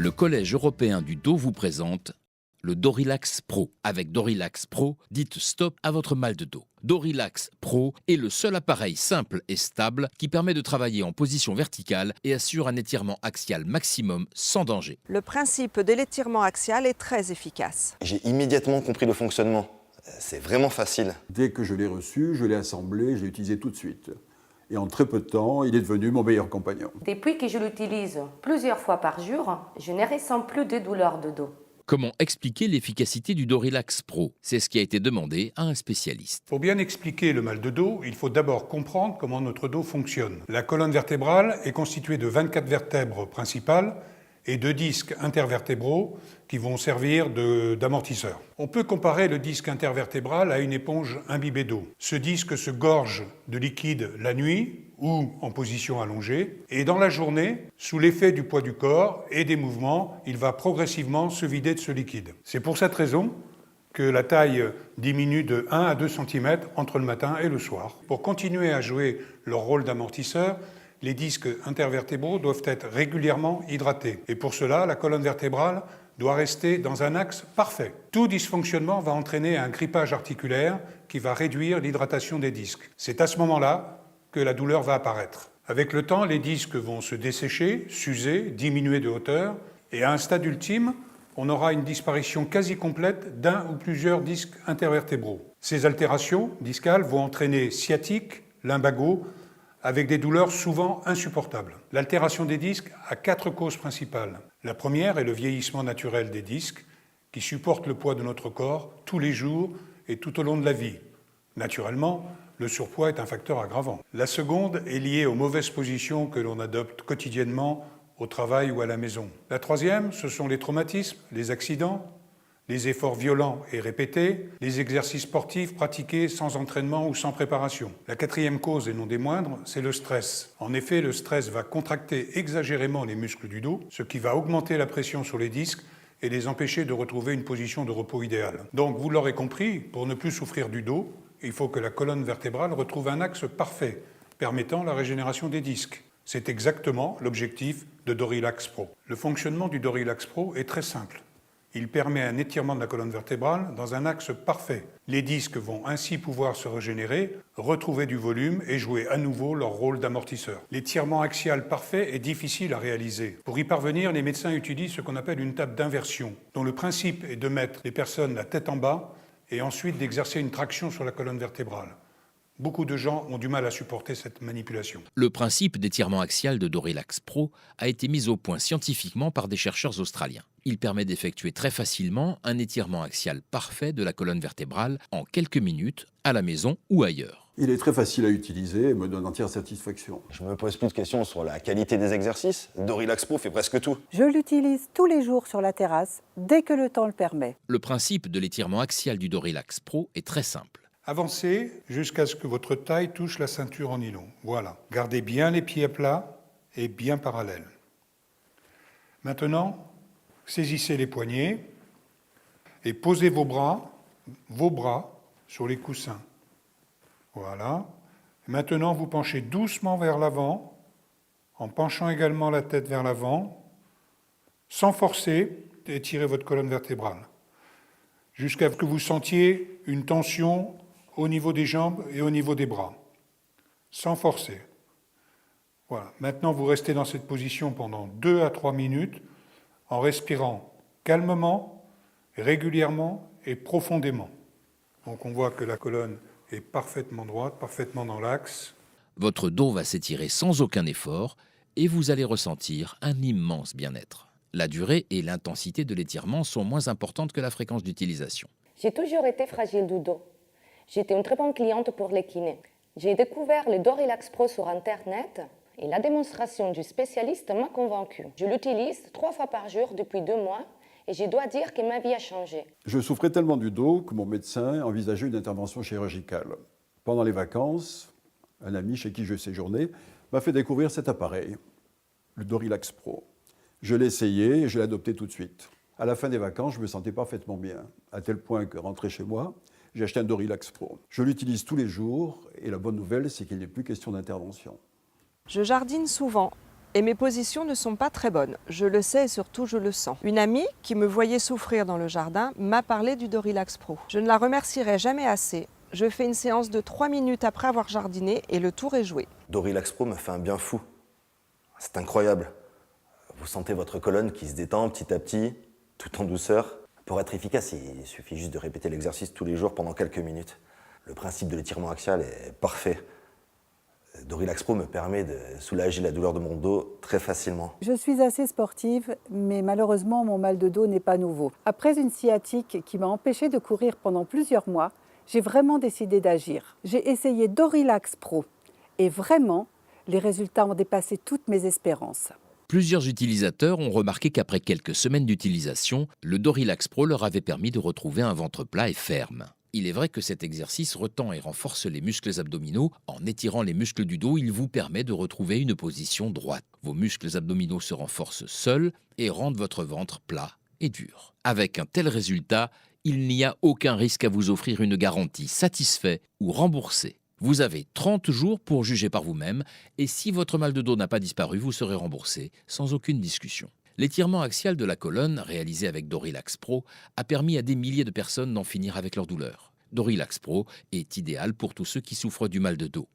Le Collège européen du dos vous présente le Dorilax Pro. Avec Dorilax Pro, dites stop à votre mal de dos. Dorilax Pro est le seul appareil simple et stable qui permet de travailler en position verticale et assure un étirement axial maximum sans danger. Le principe de l'étirement axial est très efficace. J'ai immédiatement compris le fonctionnement. C'est vraiment facile. Dès que je l'ai reçu, je l'ai assemblé, je l'ai utilisé tout de suite. Et en très peu de temps, il est devenu mon meilleur compagnon. Depuis que je l'utilise plusieurs fois par jour, je ne ressens plus de douleurs de dos. Comment expliquer l'efficacité du Dorilax Pro? C'est ce qui a été demandé à un spécialiste. Pour bien expliquer le mal de dos, il faut d'abord comprendre comment notre dos fonctionne. La colonne vertébrale est constituée de 24 vertèbres principales et de disques intervertébraux qui vont servir d'amortisseurs. On peut comparer le disque intervertébral à une éponge imbibée d'eau. Ce disque se gorge de liquide la nuit ou en position allongée, et dans la journée, sous l'effet du poids du corps et des mouvements, il va progressivement se vider de ce liquide. C'est pour cette raison que la taille diminue de 1 à 2 cm entre le matin et le soir. Pour continuer à jouer leur rôle d'amortisseur, les disques intervertébraux doivent être régulièrement hydratés. Et pour cela, la colonne vertébrale doit rester dans un axe parfait. Tout dysfonctionnement va entraîner un grippage articulaire qui va réduire l'hydratation des disques. C'est à ce moment-là que la douleur va apparaître. Avec le temps, les disques vont se dessécher, s'user, diminuer de hauteur, et à un stade ultime, on aura une disparition quasi complète d'un ou plusieurs disques intervertébraux. Ces altérations discales vont entraîner sciatique, lumbago, avec des douleurs souvent insupportables. L'altération des disques a 4 causes principales. La première est le vieillissement naturel des disques, qui supportent le poids de notre corps tous les jours et tout au long de la vie. Naturellement, le surpoids est un facteur aggravant. La seconde est liée aux mauvaises positions que l'on adopte quotidiennement au travail ou à la maison. La troisième, ce sont les traumatismes, les accidents, les efforts violents et répétés, les exercices sportifs pratiqués sans entraînement ou sans préparation. La quatrième cause, et non des moindres, c'est le stress. En effet, le stress va contracter exagérément les muscles du dos, ce qui va augmenter la pression sur les disques et les empêcher de retrouver une position de repos idéale. Donc, vous l'aurez compris, pour ne plus souffrir du dos, il faut que la colonne vertébrale retrouve un axe parfait, permettant la régénération des disques. C'est exactement l'objectif de Dorilax Pro. Le fonctionnement du Dorilax Pro est très simple. Il permet un étirement de la colonne vertébrale dans un axe parfait. Les disques vont ainsi pouvoir se régénérer, retrouver du volume et jouer à nouveau leur rôle d'amortisseur. L'étirement axial parfait est difficile à réaliser. Pour y parvenir, les médecins utilisent ce qu'on appelle une table d'inversion, dont le principe est de mettre les personnes la tête en bas et ensuite d'exercer une traction sur la colonne vertébrale. Beaucoup de gens ont du mal à supporter cette manipulation. Le principe d'étirement axial de Dorilax Pro a été mis au point scientifiquement par des chercheurs australiens. Il permet d'effectuer très facilement un étirement axial parfait de la colonne vertébrale en quelques minutes, à la maison ou ailleurs. Il est très facile à utiliser et me donne entière satisfaction. Je me pose plus de questions sur la qualité des exercices. Dorilax Pro fait presque tout. Je l'utilise tous les jours sur la terrasse, dès que le temps le permet. Le principe de l'étirement axial du Dorilax Pro est très simple. Avancez jusqu'à ce que votre taille touche la ceinture en nylon. Voilà. Gardez bien les pieds à plat et bien parallèles. Maintenant, saisissez les poignets et posez vos bras sur les coussins. Voilà. Maintenant, vous penchez doucement vers l'avant, en penchant également la tête vers l'avant, sans forcer, étirez votre colonne vertébrale, jusqu'à ce que vous sentiez une tension au niveau des jambes et au niveau des bras, sans forcer. Voilà. Maintenant, vous restez dans cette position pendant 2 à 3 minutes, en respirant calmement, régulièrement et profondément. Donc on voit que la colonne est parfaitement droite, parfaitement dans l'axe. Votre dos va s'étirer sans aucun effort et vous allez ressentir un immense bien-être. La durée et l'intensité de l'étirement sont moins importantes que la fréquence d'utilisation. J'ai toujours été fragile du dos. J'étais une très bonne cliente pour les kinés. J'ai découvert le Dorilax Pro sur Internet et la démonstration du spécialiste m'a convaincue. Je l'utilise 3 fois par jour depuis 2 mois et je dois dire que ma vie a changé. Je souffrais tellement du dos que mon médecin envisageait une intervention chirurgicale. Pendant les vacances, un ami chez qui je séjournais m'a fait découvrir cet appareil, le Dorilax Pro. Je l'ai essayé et je l'ai adopté tout de suite. À la fin des vacances, je me sentais parfaitement bien, à tel point que, rentré chez moi, j'ai acheté un Dorilax Pro. Je l'utilise tous les jours et la bonne nouvelle, c'est qu'il n'est plus question d'intervention. Je jardine souvent Et mes positions ne sont pas très bonnes. Je le sais et surtout je le sens. Une amie qui me voyait souffrir dans le jardin m'a parlé du Dorilax Pro. Je ne la remercierai jamais assez. Je fais une séance de 3 minutes après avoir jardiné et le tour est joué. Dorilax Pro me fait un bien fou. C'est incroyable. Vous sentez votre colonne qui se détend petit à petit, tout en douceur. Pour être efficace, il suffit juste de répéter l'exercice tous les jours pendant quelques minutes. Le principe de l'étirement axial est parfait. Dorilax Pro me permet de soulager la douleur de mon dos très facilement. Je suis assez sportive, mais malheureusement, mon mal de dos n'est pas nouveau. Après une sciatique qui m'a empêchée de courir pendant plusieurs mois, j'ai vraiment décidé d'agir. J'ai essayé Dorilax Pro et vraiment, les résultats ont dépassé toutes mes espérances. Plusieurs utilisateurs ont remarqué qu'après quelques semaines d'utilisation, le Dorilax Pro leur avait permis de retrouver un ventre plat et ferme. Il est vrai que cet exercice retend et renforce les muscles abdominaux. En étirant les muscles du dos, il vous permet de retrouver une position droite. Vos muscles abdominaux se renforcent seuls et rendent votre ventre plat et dur. Avec un tel résultat, il n'y a aucun risque à vous offrir une garantie satisfait ou remboursée. Vous avez 30 jours pour juger par vous-même et si votre mal de dos n'a pas disparu, vous serez remboursé sans aucune discussion. L'étirement axial de la colonne, réalisé avec Dorilax Pro, a permis à des milliers de personnes d'en finir avec leur douleur. Dorilax Pro est idéal pour tous ceux qui souffrent du mal de dos.